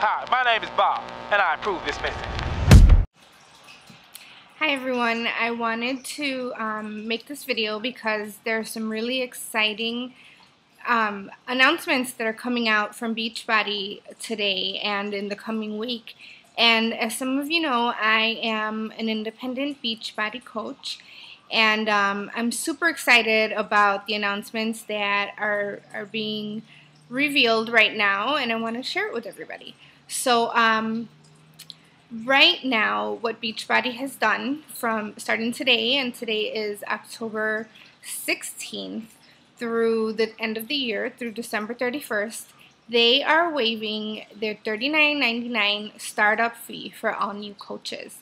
Hi, my name is Bob, and I approve this message. Hi everyone, I wanted to make this video because there's some really exciting announcements that are coming out from Beachbody today and in the coming week. And as some of you know, I am an independent Beachbody coach, and I'm super excited about the announcements that are being revealed right now, and I want to share it with everybody. So right now, what Beachbody has done from starting today, and today is October 16th through the end of the year, through December 31st, they are waiving their $39.99 startup fee for all new coaches.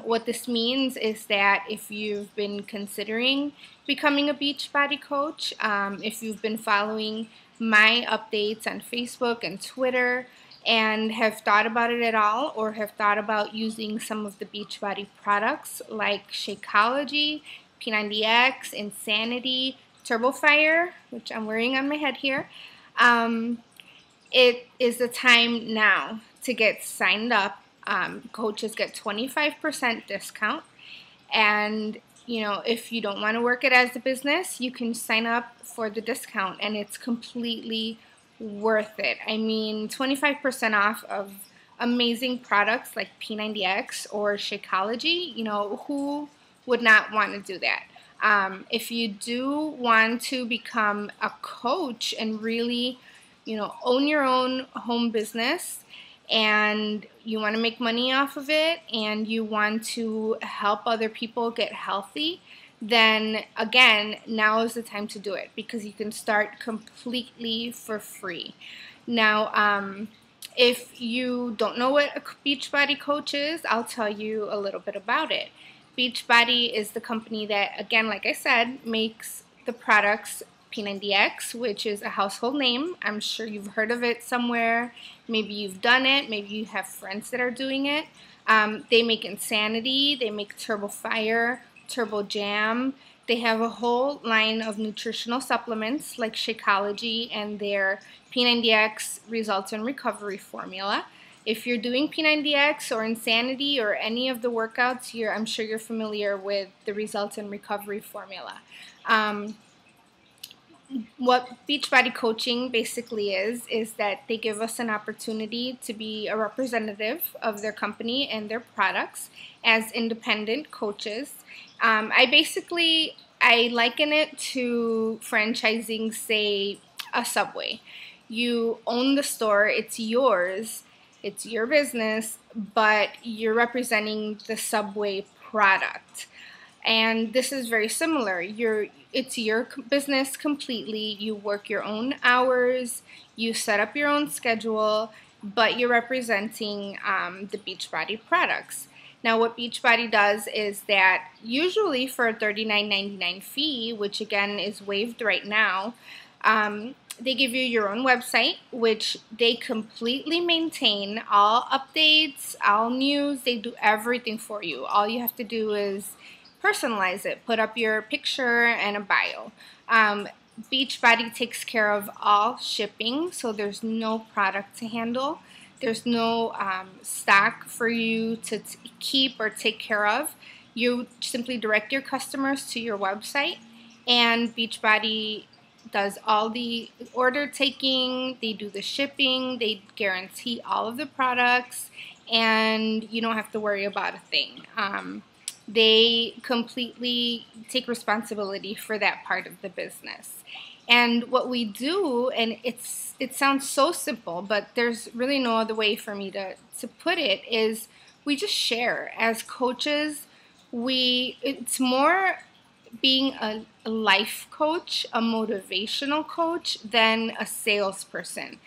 What this means is that if you've been considering becoming a Beachbody coach, if you've been following my updates on Facebook and Twitter, and have thought about it at all, or have thought about using some of the Beachbody products like Shakeology, P90X, Insanity, TurboFire, which I'm wearing on my head here, it is the time now to get signed up. Coaches get 25% discount, and if you don't want to work it as a business, you can sign up for the discount, and it's completely worth it. I mean, 25% off of amazing products like P90X or Shakeology, who would not want to do that? If you do want to become a coach and really, own your own home business, and you want to make money off of it, and you want to help other people get healthy, then again, now is the time to do it, because you can start completely for free. Now, if you don't know what a Beachbody coach is, I'll tell you a little bit about it. Beachbody is the company that, again, like I said, makes the products P90X, which is a household name. I'm sure you've heard of it somewhere. Maybe you've done it. Maybe you have friends that are doing it. They make Insanity. They make TurboFire, Turbo Jam. They have a whole line of nutritional supplements like Shakeology and their P90X Results in Recovery formula. If you're doing P90X or Insanity or any of the workouts, I'm sure you're familiar with the Results in Recovery formula. What Beachbody coaching basically is that they give us an opportunity to be a representative of their company and their products as independent coaches. I liken it to franchising, say, a Subway. You own the store, it's yours, it's your business, but you're representing the Subway product. And this is very similar. It's your business completely. You work your own hours, you set up your own schedule, but you're representing the Beachbody products. Now, what Beachbody does is that usually for a $39.99 fee, which again is waived right now, they give you your own website, which they completely maintain all updates, all news. They do everything for you. All you have to do is personalize it, put up your picture and a bio. Beachbody takes care of all shipping, so there's no product to handle. There's no stock for you to keep or take care of. You simply direct your customers to your website, and Beachbody does all the order taking, they do the shipping, they guarantee all of the products, and you don't have to worry about a thing. They completely take responsibility for that part of the business. And what we do, and it sounds so simple, but there's really no other way for me to put it, is we just share. As coaches, it's more being a life coach, a motivational coach, than a salesperson.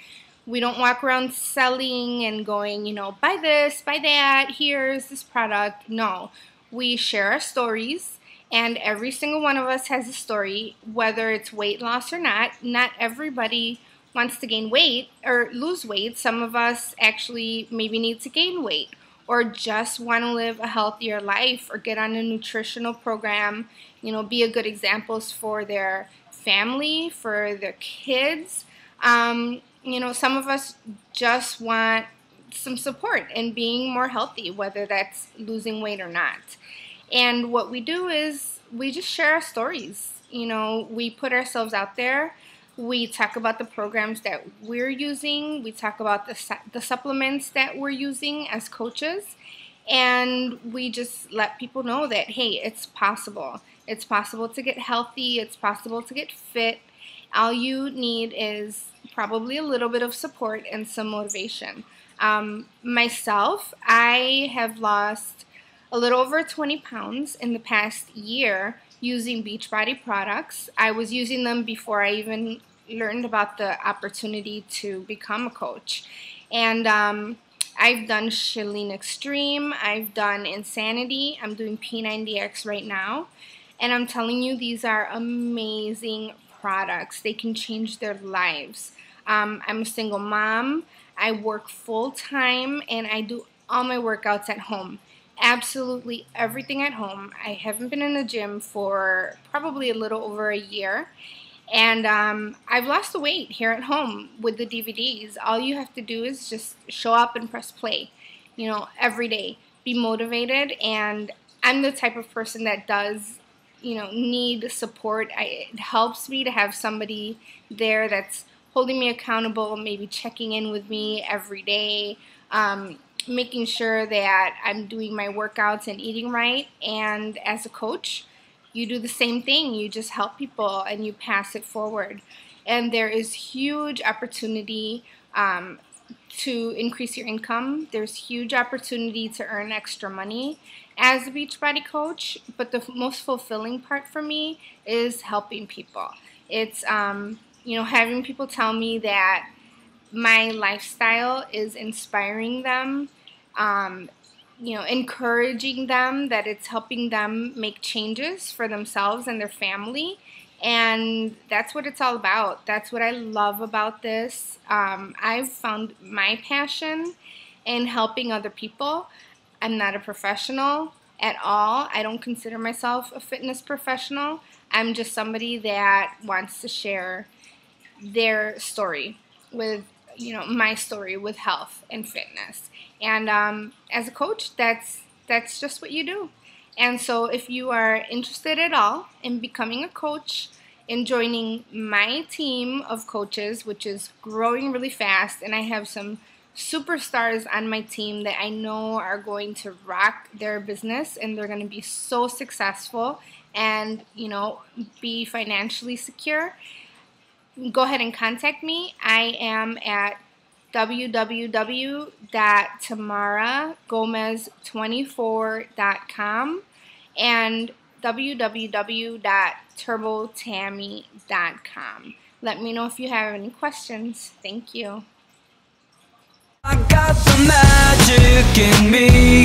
We don't walk around selling and going, buy this, buy that, here's this product. No, we share our stories, and every single one of us has a story, whether it's weight loss or not. Not everybody wants to gain weight or lose weight. Some of us actually maybe need to gain weight, or just want to live a healthier life, or get on a nutritional program, be a good examples for their family, for their kids. Some of us just want some support in being more healthy, whether that's losing weight or not. And what we do is we just share our stories. You know, we put ourselves out there. We talk about the programs that we're using. We talk about the supplements that we're using as coaches. And we just let people know that, hey, it's possible. It's possible to get healthy. It's possible to get fit. All you need is probably a little bit of support and some motivation. Myself, I have lost a little over 20 pounds in the past year using Beachbody products. I was using them before I even learned about the opportunity to become a coach. And I've done Chalene Extreme, I've done Insanity, I'm doing P90X right now. And I'm telling you, these are amazing products. They can change their lives. I'm a single mom. I work full-time, and I do all my workouts at home. Absolutely everything at home. I haven't been in the gym for probably a little over a year. And I've lost the weight here at home with the DVDs. All you have to do is just show up and press play, you know, every day. Be motivated. And I'm the type of person that does, you know, need support. It helps me to have somebody there that's holding me accountable, maybe checking in with me every day, making sure that I'm doing my workouts and eating right. And as a coach, you do the same thing. You just help people and you pass it forward. And there is huge opportunity to increase your income. There's huge opportunity to earn extra money as a Beachbody coach. But the most fulfilling part for me is helping people. It's you know, having people tell me that my lifestyle is inspiring them, you know, encouraging them, that it's helping them make changes for themselves and their family. And that's what it's all about. That's what I love about this. I've found my passion in helping other people. I'm not a professional at all. I don't consider myself a fitness professional. I'm just somebody that wants to share their story with, you know, my story with health and fitness. And as a coach, that's just what you do. And so if you are interested at all in becoming a coach, in joining my team of coaches, which is growing really fast, and I have some superstars on my team that I know are going to rock their business, and they're going to be so successful and, you know, be financially secure, go ahead and contact me. I am at www.tamaragomez24.com and www.turbotammy.com. Let me know if you have any questions. Thank you. I got the magic in me.